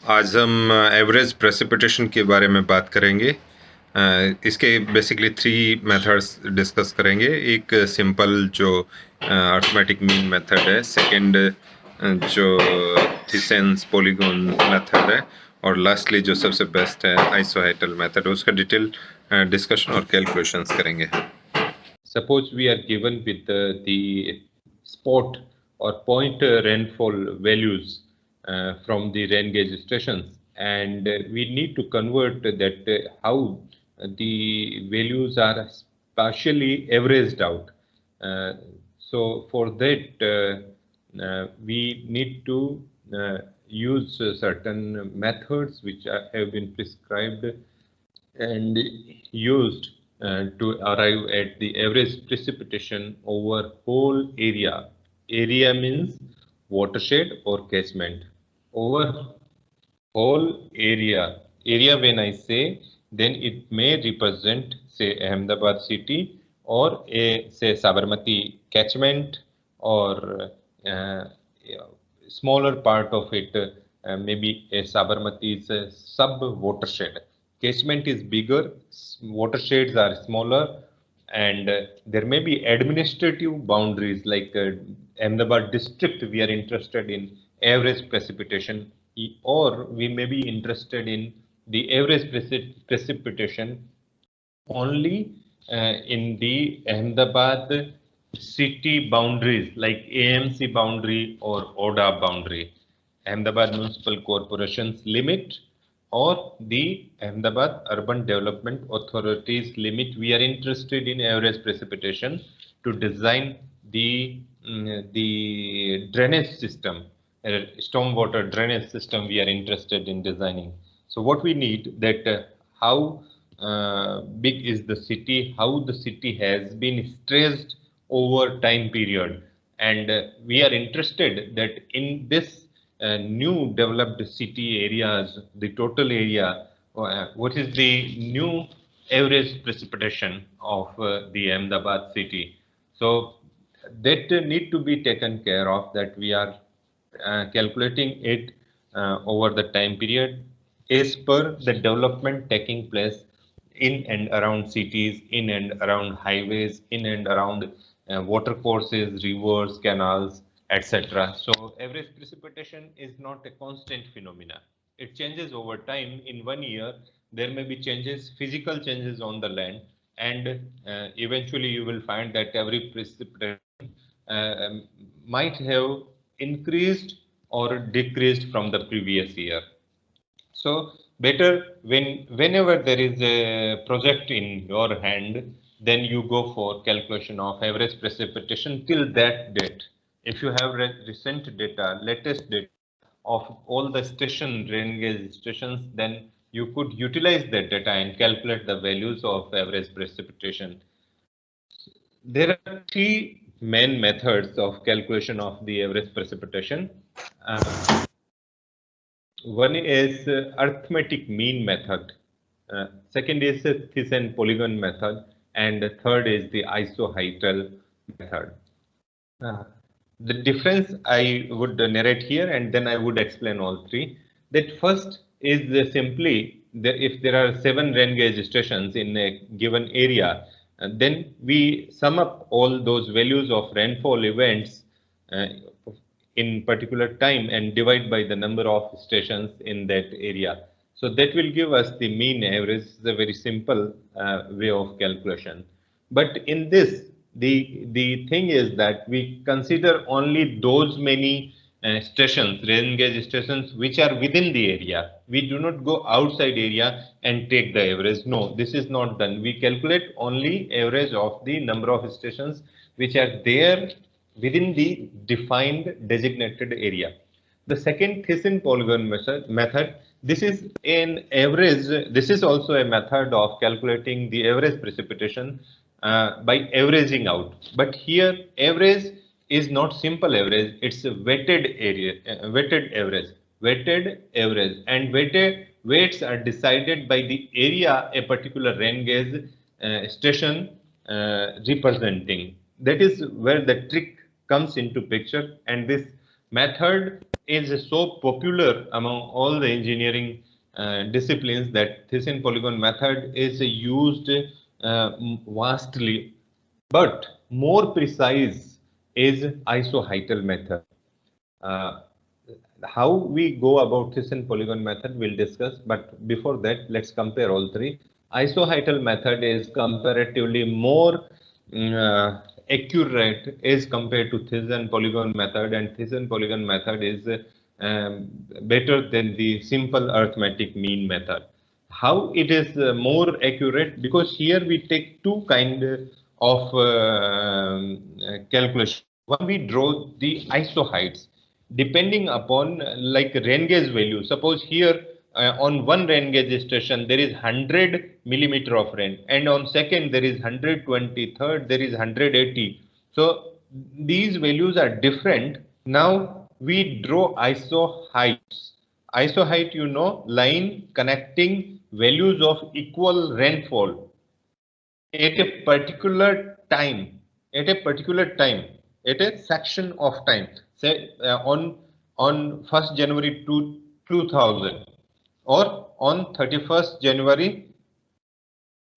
आज हम average precipitation के बारे में बात करेंगे। इसके बेसिकली 3 मेथड्स डिस्कस करेंगे। एक सिंपल जो अर्थमेटिक मीन मेथड है, सेकंड जो थिसेंस पॉलीगॉन मेथड है, और लास्टली जो सबसे बेस्ट है आइसोहेटल मेथड। उसका डिटेल डिस्कशन और कैलकुलेशंस करेंगे। Suppose we are given with the spot or point rainfall values from the rain gauge stations, and we need to convert that how the values are partially averaged out. So for that, we need to use certain methods which have been prescribed and used to arrive at the average precipitation over whole area. Area means watershed or catchment. Over whole area. Area when I say, then it may represent say Ahmedabad city or a say Sabarmati catchment or smaller part of it, maybe a Sabarmati is a sub watershed. Catchment is bigger, watersheds are smaller, and there may be administrative boundaries like Ahmedabad district. We are interested in average precipitation, or we may be interested in the average precipitation only in the Ahmedabad city boundaries like AMC boundary or ODA boundary, Ahmedabad Municipal Corporation's limit or the Ahmedabad Urban Development Authority's limit. We are interested in average precipitation to design the drainage system, stormwater drainage system we are interested in designing. So what we need that how big is the city, how the city has been stressed over time period, and we are interested that in this new developed city areas, the total area, what is the new average precipitation of the Ahmedabad city. So that need to be taken care of, that we are calculating it over the time period as per the development taking place in and around cities, in and around highways, in and around water courses, rivers, canals, etc. So average precipitation is not a constant phenomena. It changes over time. In 1 year, there may be changes, physical changes on the land, and eventually you will find that every precipitation uh, might have increased or decreased from the previous year. So better whenever there is a project in your hand, then you go for calculation of average precipitation till that date. If you have recent data, latest data of all the rain gauge stations, then you could utilize that data and calculate the values of average precipitation. There are three main methods of calculation of the average precipitation. One is arithmetic mean method. Second is Thyssen polygon method, and the third is the isohydral method. Uh, the difference I would narrate here, and then I would explain all three. That first is simply if there are 7 rain gauge stations in a given area, then we sum up all those values of rainfall events uh, in particular time and divide by the number of stations in that area. So that will give us the mean average. It's a very simple way of calculation. But in this, the thing is that we consider only those many stations, rain gauge stations, which are within the area. We do not go outside area and take the average. No, this is not done. We calculate only average of the number of stations which are there within the defined designated area. The second Thyssen polygon method, this is an average, this is also a method of calculating the average precipitation by averaging out. But here average is not simple average, it's a weighted average. Weighted average, and weights are decided by the area a particular rain gauge station representing. That is where the trick comes into picture, and this method is so popular among all the engineering disciplines that Thyssen polygon method is used vastly, but more precise is isoheital method. How we go about Thyssen polygon method we'll discuss, but before that let's compare all three. Isoheital method is comparatively more accurate as compared to Thyssen polygon method, and Thyssen polygon method is better than the simple arithmetic mean method. How it is more accurate? Because here we take two kind of calculation. One, we draw the isoheights depending upon like rain gauge value. Suppose here on one rain gauge station there is 100 millimeter of rain, and on second there is 120, third there is 180. So these values are different. Now we draw isoheights. Isoheight, you know, line connecting values of equal rainfall at a particular time, at a particular time, at a section of time. Say on 1st January 2000 or on 31st January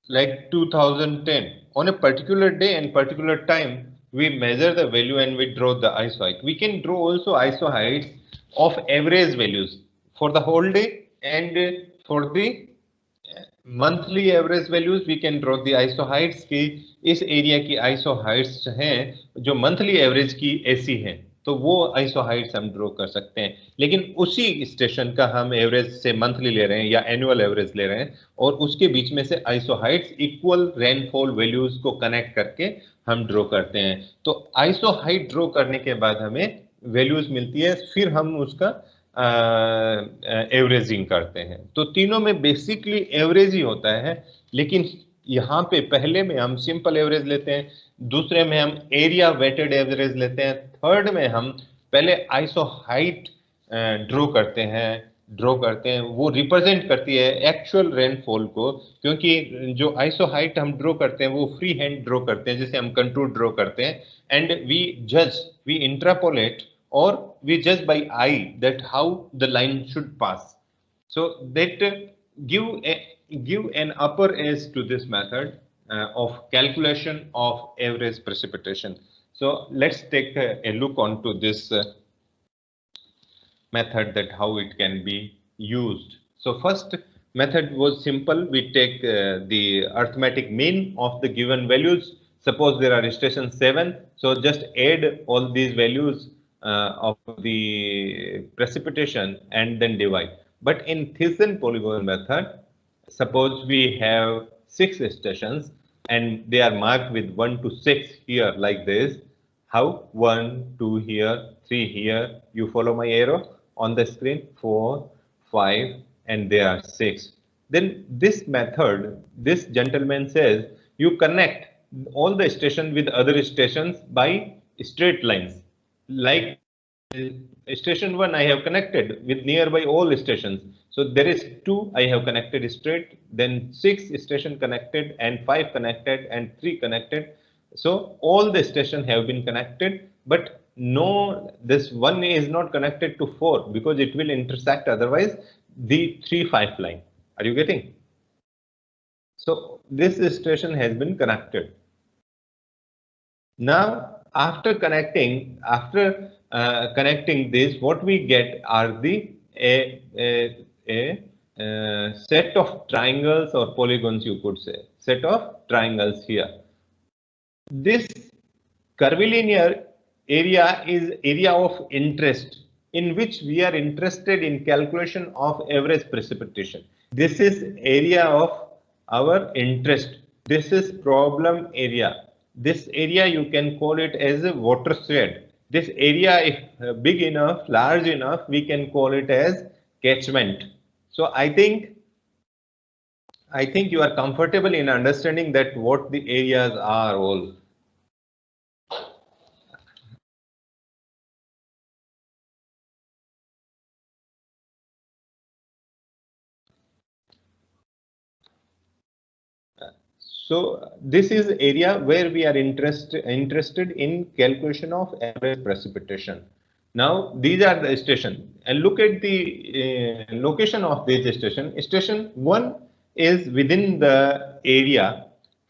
like 2010. On a particular day and particular time, we measure the value and we draw the isoheight. We can draw also isoheights of average values for the whole day, and for the monthly average values we can draw the isohyets की इस area की आइसोहाइट्स हैं जो monthly average की ऐसी हैं, तो वो आइसोहाइट्स हम ड्रॉ कर सकते हैं। लेकिन उसी स्टेशन का हम एवरेज से मंथली ले रहे हैं या एनुअल एवरेज ले रहे हैं, और उसके बीच में से आइसोहाइट्स इक्वल रेनफॉल वैल्यूज को कनेक्ट करके हम ड्रॉ करते हैं। तो आइसोहाइट ड्रॉ करने के बाद हमें वैल्यूज मिलती है, फिर हम उसका एवरेजिंग करते हैं। तो तीनों में बेसिकली एवरेज ही होता है, लेकिन यहाँ पे पहले में हम सिंपल एवरेज लेते हैं, दूसरे में हम एरिया वेटेड एवरेज लेते हैं, थर्ड में हम पहले आइसोहाइट ड्रॉ करते हैं, वो रिप्रेजेंट करती है एक्चुअल रेनफॉल को, क्योंकि जो आइसोहाइट हम ड्रॉ करते हैं वो फ्री हैंड ड्रॉ करते हैं, जैसे हम कंटूर ड्रॉ करते हैं, and we interpolate or we judge by eye that how the line should pass. So that give an upper edge to this method of calculation of average precipitation. So let's take a look onto this method, that how it can be used. So first method was simple. We take the arithmetic mean of the given values. Suppose there are station 7, so just add all these values of the precipitation and then divide. But in Thyssen polygon method, suppose we have 6 stations and they are marked with 1 to 6 here like this. How? 1, 2 here, 3 here. You follow my arrow on the screen. 4, 5, and there are 6. Then this method, this gentleman says, you connect all the stations with other stations by straight lines. Like station 1 I have connected with nearby all stations. So there is 2 I have connected straight, then 6 station connected, and 5 connected, and 3 connected. So all the stations have been connected, but no, this 1 is not connected to 4 because it will intersect otherwise the 3-5 line. Are you getting? So this station has been connected. Now after connecting this, what we get are the set of triangles or polygons, you could say, set of triangles here. This curvilinear area is area of interest, in which we are interested in calculation of average precipitation. This is area of our interest. This is problem area. This area you can call it as a watershed. This area, if big enough, large enough, we can call it as catchment. So I think you are comfortable in understanding that what the areas are all. So this is area where we are interested in calculation of average precipitation. Now these are the station, and look at the location of this station. Station 1 is within the area,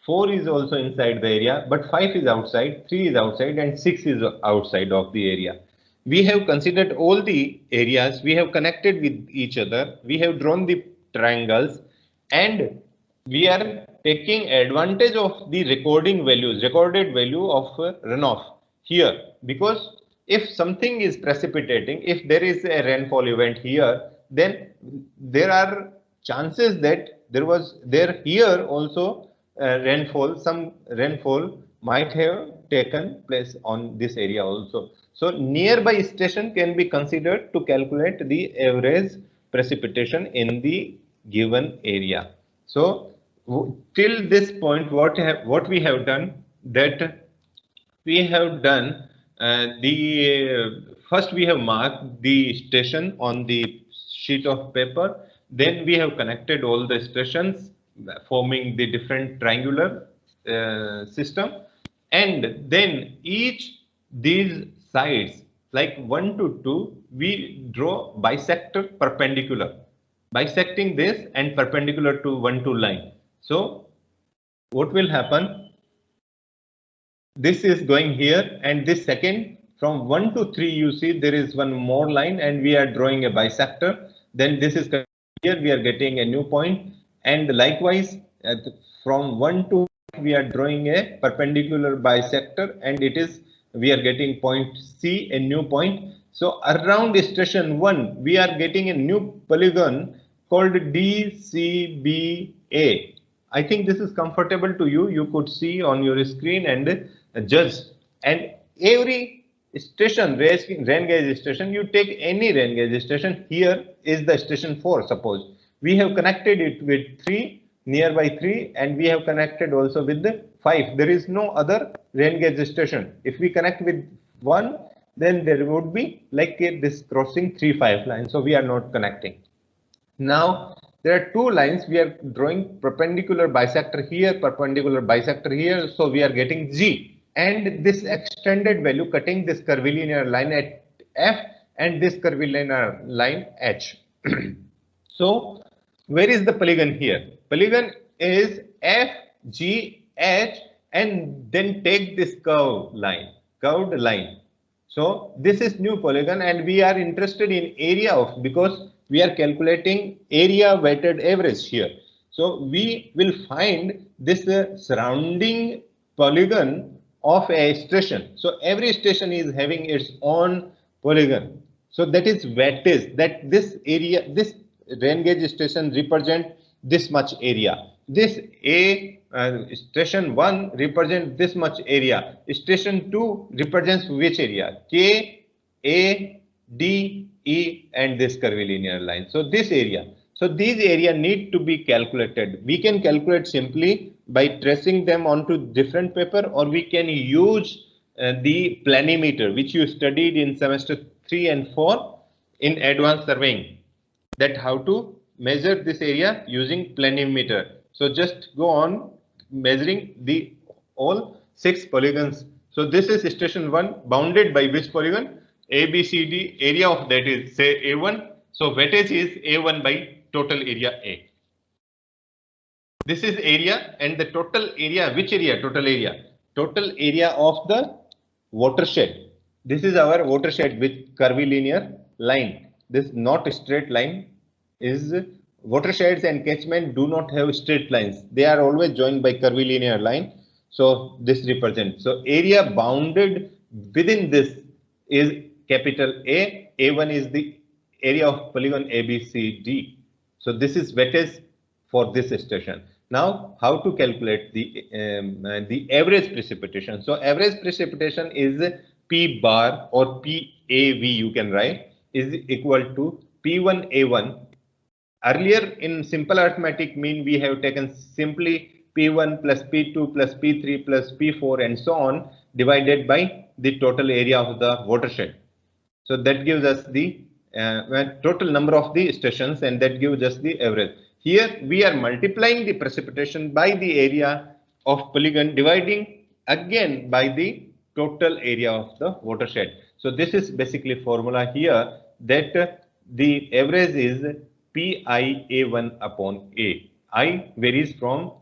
4 is also inside the area, but 5 is outside, 3 is outside, and 6 is outside of the area. We have considered all the areas, we have connected with each other, we have drawn the triangles, and we are taking advantage of the recorded value of runoff here, because if something is precipitating, if there is a rainfall event here, then there are chances that there here also some rainfall might have taken place on this area also. So nearby station can be considered to calculate the average precipitation in the given area. So till this point, what we have done, that we have done first we have marked the station on the sheet of paper, then we have connected all the stations forming the different triangular system, and then each these sides like 1 to 2 we draw bisector perpendicular, bisecting this and perpendicular to 1 2 line. So what will happen, this is going here, and this second from 1 to 3 you see there is one more line, and we are drawing a bisector. Then this is here, we are getting a new point, and likewise from 1 to 5 we are drawing a perpendicular bisector, and it is we are getting point C, a new point. So around station 1 we are getting a new polygon called DCBA. I think this is comfortable to you. You could see on your screen and judge. And every station, rain gauge station, you take any rain gauge station. Here is the station 4. Suppose we have connected it with 3, nearby 3, and we have connected also with the 5. There is no other rain gauge station. If we connect with 1, then there would be like this crossing 3 5 lines. So we are not connecting. Now there are 2 lines, we are drawing perpendicular bisector here, perpendicular bisector here, so we are getting G, and this extended value cutting this curvilinear line at F and this curvilinear line H. So where is the polygon here? Polygon is F, G, H, and then take this curved line. So this is new polygon, and we are interested in area of, because we are calculating area weighted average here. So we will find this surrounding polygon of a station. So every station is having its own polygon. So that is weightage, that this area, this rain gauge station represent this much area. This station 1 represents this much area. Station 2 represents which area? K, A, D, E, and this curvilinear line. So this area. So these area need to be calculated. We can calculate simply by tracing them onto different paper, or we can use the planimeter, which you studied in semester 3 and 4 in advanced surveying, that how to measure this area using planimeter. So just go on measuring the all 6 polygons. So this is station 1 bounded by which polygon? A, B, C, D. Area of that is say A1. So weightage is A1 by total area A. This is area, and the total area, which area? Total area. Total area of the watershed. This is our watershed with curvilinear line. This not a straight line is watersheds and catchment do not have straight lines. They are always joined by curvilinear line. So this represents. So area bounded within this is capital A. A1 is the area of polygon ABCD. So this is weightage for this station. Now how to calculate the average precipitation? So average precipitation is P bar or PAV, you can write, is equal to P1A1. Earlier in simple arithmetic mean we have taken simply P1 plus P2 plus P3 plus P4 and so on divided by the total area of the watershed. So that gives us the total number of the stations, and that gives us the average. Here we are multiplying the precipitation by the area of polygon, dividing again by the total area of the watershed. So this is basically formula here, that the average is PIA1 upon A. I varies from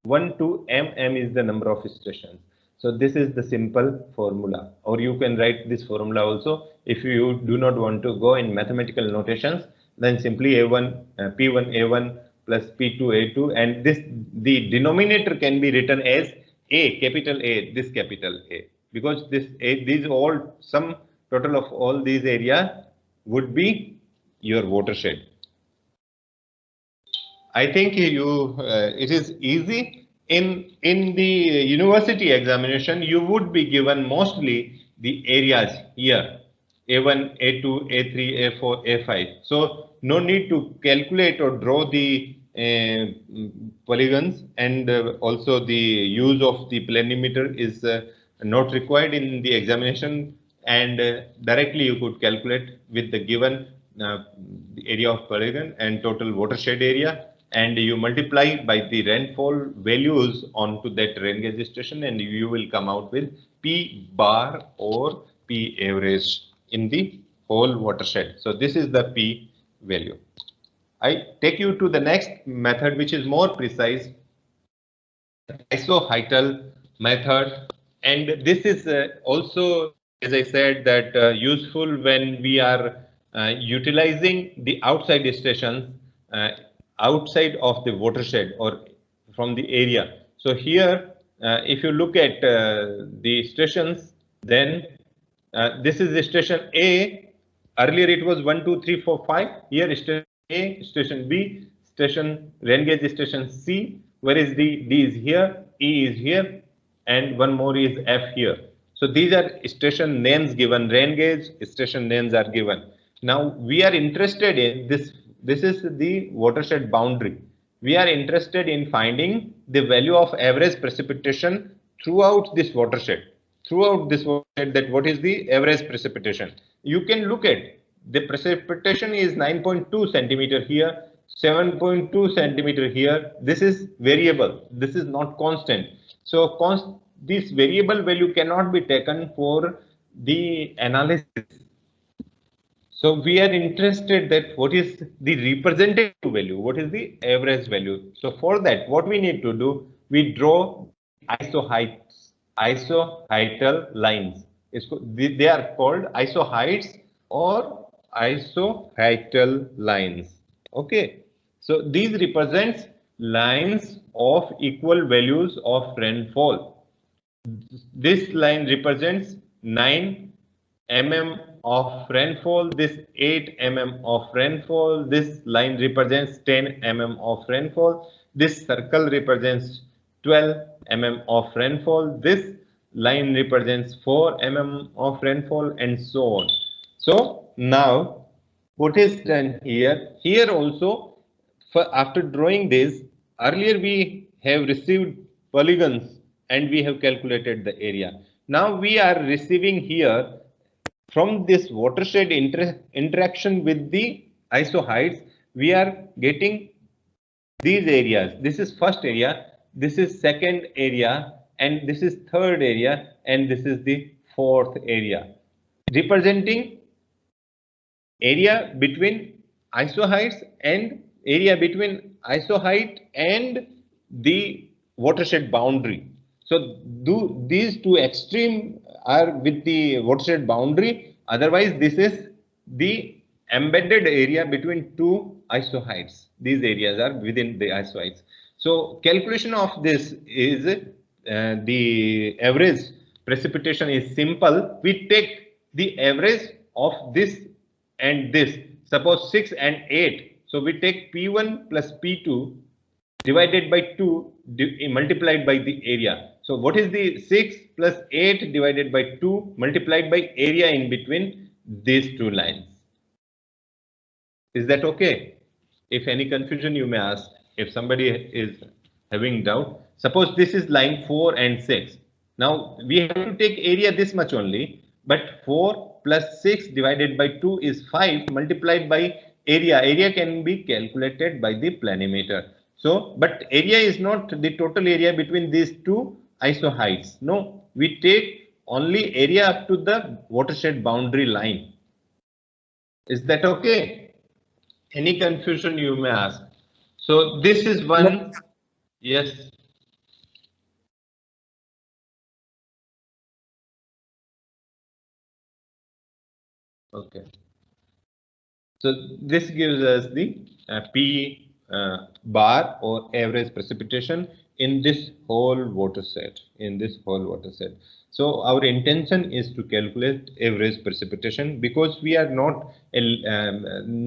1 to m is the number of stations. So this is the simple formula, or you can write this formula also. If you do not want to go in mathematical notations, then simply A1 P1 A1 plus P2 A2, and this, the denominator can be written as A, capital A, this capital A, because this A, these all sum total of all these area would be your watershed. I think it is easy. In the university examination, you would be given mostly the areas here, A1, A2, A3, A4, A5. So no need to calculate or draw the polygons, and also the use of the planimeter is not required in the examination, and directly you could calculate with the given the area of polygon and total watershed area, and you multiply by the rainfall values onto that rain gauge station, and you will come out with P bar or P average in the whole watershed. So this is the P value. I take you to the next method, which is more precise, isoheital method, and this is also, as I said, that useful when we are utilizing the outside stations outside of the watershed or from the area. So here, if you look at the stations, then this is the station A. Earlier it was 1, 2, 3, 4, 5. Here station A, station B, station rain gauge station C. Where is the D is here, E is here, and one more is F here. So these are station names given, rain gauge station names are given. Now we are interested in this. This is the watershed boundary. We are interested in finding the value of average precipitation throughout this watershed. Throughout this watershed, that what is the average precipitation? You can look at the precipitation is 9.2 centimeter here, 7.2 centimeter here. This is variable. This is not constant. So this variable value cannot be taken for the analysis. So we are interested that what is the representative value, what is the average value. So for that, what we need to do, we draw isoheital lines. They are called isoheights or isoheital lines. Okay. So these represents lines of equal values of rainfall. This line represents 9 mm of rainfall, this 8 mm of rainfall, this line represents 10 mm of rainfall, this circle represents 12 mm of rainfall, this line represents 4 mm of rainfall, and so on. So now what is done here? Here also, after drawing this, earlier we have received polygons and we have calculated the area. Now we are receiving here from this watershed interaction with the isoheights, we are getting these areas. This is first area, this is second area, and this is third area, and this is the fourth area, representing area between isoheights and area between isoheight and the watershed boundary. So these two extreme are with the watershed boundary. Otherwise, this is the embedded area between two isoheights. These areas are within the isoheights. So calculation of this is the average precipitation is simple. We take the average of this and this. Suppose 6 and 8. So we take P1 plus P2 divided by 2 multiplied by the area. So what is the 6 plus 8 divided by 2 multiplied by area in between these two lines? Is that okay? If any confusion, you may ask. If somebody is having doubt, suppose this is line 4 and 6. Now we have to take area this much only, but 4 plus 6 divided by 2 is 5 multiplied by area. Area can be calculated by the planimeter. So, but area is not the total area between these two isoheights. No, we take only area up to the watershed boundary line. Is that okay? Any confusion you may ask? So this is one. Yes. Okay. So this gives us the P bar or average precipitation in this whole watershed. So our intention is to calculate average precipitation because we are not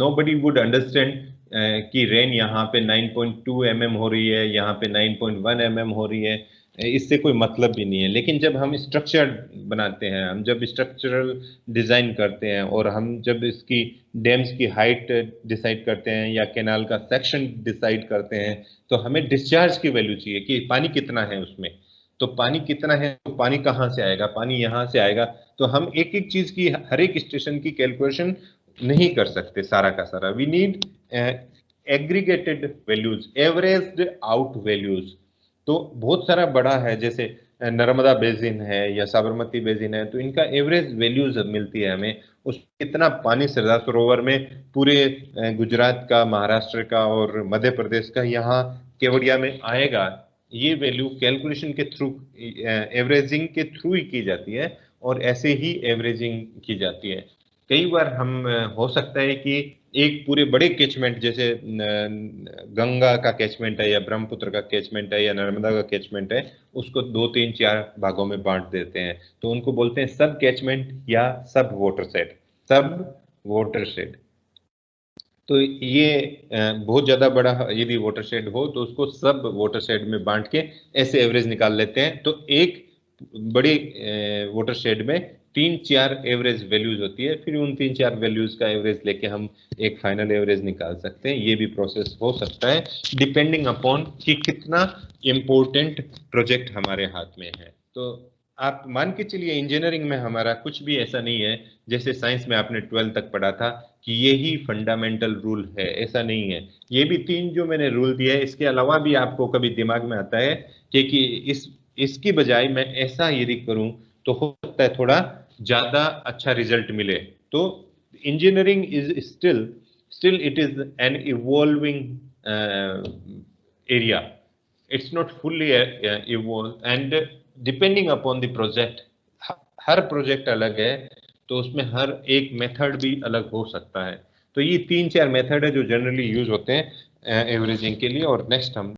nobody would understand कि rain यहाँ पे 9.2 mm हो रही है, यहाँ पे 9.1 mm हो रही है, इससे कोई मतलब भी नहीं है। लेकिन जब हम स्ट्रक्चर बनाते हैं, हम जब स्ट्रक्चरल डिजाइन करते हैं और हम जब इसकी डैम्स की हाइट डिसाइड करते हैं या कैनाल का सेक्शन डिसाइड करते हैं, तो हमें डिस्चार्ज की वैल्यू चाहिए कि पानी कितना है उसमें। तो पानी कितना है, तो पानी कहाँ से आएगा, पानी यहाँ से आएगा। तो हम एक एक चीज की, हर एक स्टेशन की कैलकुलेशन नहीं कर सकते सारा का सारा। We need aggregated values, averaged out values. तो बहुत सारा बड़ा है, जैसे नर्मदा बेसिन है या साबरमती बेसिन है, तो इनका एवरेज वैल्यूज मिलती है हमें। उस कितना पानी सरदार सरोवर में पूरे गुजरात का, महाराष्ट्र का और मध्य प्रदेश का यहाँ केवड़िया में आएगा, ये वैल्यू कैलकुलेशन के थ्रू, एवरेजिंग के थ्रू ही की जाती है और ऐसे ही एवरेजिंग की जाती है। कई बार हम हो सकता है कि एक पूरे बड़े कैचमेंट, जैसे गंगा का कैचमेंट है या ब्रह्मपुत्र का कैचमेंट है या नर्मदा का कैचमेंट है, उसको 2, 3, 4 भागों में बांट देते हैं, तो उनको बोलते हैं सब कैचमेंट या सब वाटरशेड। सब वाटरशेड। तो ये बहुत ज्यादा बड़ा यदि वाटरशेड हो तो उसको सब वाटरशेड में बांट के ऐसे एवरेज निकाल लेते हैं। तो एक बड़ी वाटरशेड में 3-4 एवरेज वैल्यूज होती है, फिर उन 3-4 वैल्यूज का एवरेज लेके हम एक फाइनल एवरेज निकाल सकते हैं। ये भी प्रोसेस हो सकता है डिपेंडिंग अपॉन कि कितना इम्पोर्टेंट प्रोजेक्ट हमारे हाथ में है। तो आप मान के चलिए इंजीनियरिंग में हमारा कुछ भी ऐसा नहीं है जैसे साइंस में आपने 12 तक पढ़ा था कि ये ही फंडामेंटल रूल है, ऐसा नहीं है। ये भी 3 जो मैंने रूल दिया है, इसके अलावा भी आपको कभी दिमाग में आता है कि इसकी बजाय मैं ऐसा यदि करूं तो हो सकता है थोड़ा ज्यादा अच्छा रिजल्ट मिले। तो engineering is still it is an evolving area, it's not fully evolve and depending upon the project, her project अलग है, तो उसमें हर एक मेथड भी अलग हो सकता है। तो ये 3-4 मेथड है जो जनरली यूज होते हैं एवरेजिंग के लिए। और नेक्स्ट हम